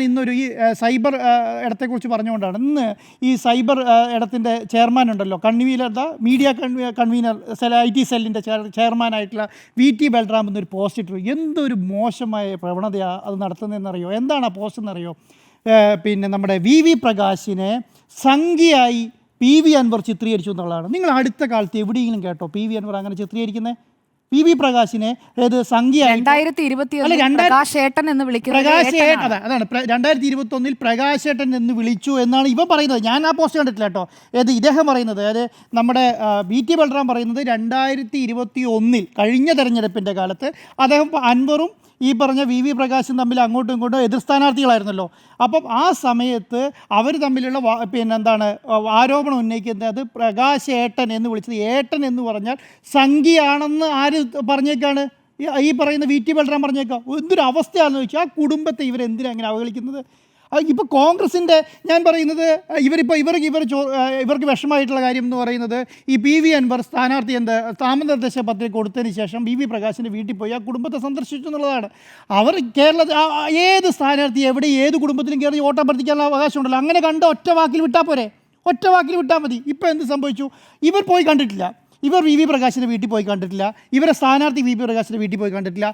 ഇന്നൊരു ഈ സൈബർ ഇടത്തെക്കുറിച്ച് പറഞ്ഞുകൊണ്ടാണ് ഈ സൈബർ ഇടത്തിൻ്റെ ചെയർമാൻ ഉണ്ടല്ലോ, മീഡിയ കൺവീനർ IT സെല്ലിൻ്റെ ചെയർമാനായിട്ടുള്ള VT ബൽറാം എന്നൊരു പോസ്റ്റ് ഇട്ടു. എന്തൊരു മോശമായ പ്രവണതയാണ് അത് നടത്തുന്നതെന്നറിയോ? എന്താണ് ആ പോസ്റ്റ് എന്നറിയോ? പിന്നെ നമ്മുടെ VV പ്രകാശിനെ സംഖ്യയായി PV അൻവർ ചിത്രീകരിച്ചു എന്നുള്ളതാണ്. നിങ്ങൾ അടുത്ത കാലത്ത് എവിടെയെങ്കിലും കേട്ടോ PV അൻവർ അങ്ങനെ ചിത്രീകരിക്കുന്നത്? PV പ്രകാശിനെ സംഖ്യയായി 2021 എന്ന് വിളിക്കുന്നത് അതാണ് 2021 പ്രകാശേട്ടൻ എന്ന് വിളിച്ചു എന്നാണ് ഇവ പറയുന്നത്. ഞാൻ ആ പോസ്റ്റ് കണ്ടിട്ടില്ല കേട്ടോ. ഇദ്ദേഹം പറയുന്നത്, അതായത് നമ്മുടെ VT ബൽറാം പറയുന്നത് 2021 കഴിഞ്ഞ തെരഞ്ഞെടുപ്പിൻ്റെ കാലത്ത് അദ്ദേഹം അൻവറും ഈ പറഞ്ഞ VV പ്രകാശും തമ്മിൽ അങ്ങോട്ടും ഇങ്ങോട്ടും എതിർ സ്ഥാനാർത്ഥികളായിരുന്നല്ലോ. അപ്പം ആ സമയത്ത് അവർ തമ്മിലുള്ള ആരോപണം ഉന്നയിക്കുന്നത്, അത് പ്രകാശേട്ടൻ എന്ന് വിളിച്ചത്, ഏട്ടൻ എന്ന് പറഞ്ഞാൽ സംഖ്യയാണെന്ന് ആര് പറഞ്ഞേക്കാണ്? ഈ പറയുന്ന VT ബൽറാം പറഞ്ഞേക്കാം. എന്തൊരു അവസ്ഥയാണെന്ന് ചോദിച്ചാൽ, ആ കുടുംബത്തെ ഇവരെന്തിനാണ് അങ്ങനെ അവഹേളിക്കുന്നത്? ഇപ്പോൾ കോൺഗ്രസിൻ്റെ ഞാൻ പറയുന്നത്, ഇവർക്ക് വിഷമമായിട്ടുള്ള കാര്യം എന്ന് പറയുന്നത്, ഈ PV അൻവർ സ്ഥാനാർത്ഥി നാമനിർദ്ദേശ പത്രിക കൊടുത്തതിന് ശേഷം VV പ്രകാശിൻ്റെ വീട്ടിൽ പോയി ആ കുടുംബത്തെ സന്ദർശിച്ചു എന്നുള്ളതാണ്. അവർ കേരളത്തിൽ ഏത് സ്ഥാനാർത്ഥി എവിടെ ഏത് കുടുംബത്തിലും കയറി വോട്ട് അഭ്യർത്ഥിക്കാനുള്ള അവകാശമുണ്ടല്ലോ. അങ്ങനെ കണ്ട് ഒറ്റ വാക്കിൽ വിട്ടാൽ പോരെ? ഒറ്റ വാക്കിൽ വിട്ടാൽ മതി. ഇപ്പോൾ എന്ത് സംഭവിച്ചു? ഇവർ പോയി കണ്ടിട്ടില്ല. ഇവർ VV പ്രകാശിൻ്റെ വീട്ടിൽ പോയി കണ്ടിട്ടില്ല. ഇവരെ സ്ഥാനാർത്ഥി VV പ്രകാശിൻ്റെ വീട്ടിൽ പോയി കണ്ടിട്ടില്ല.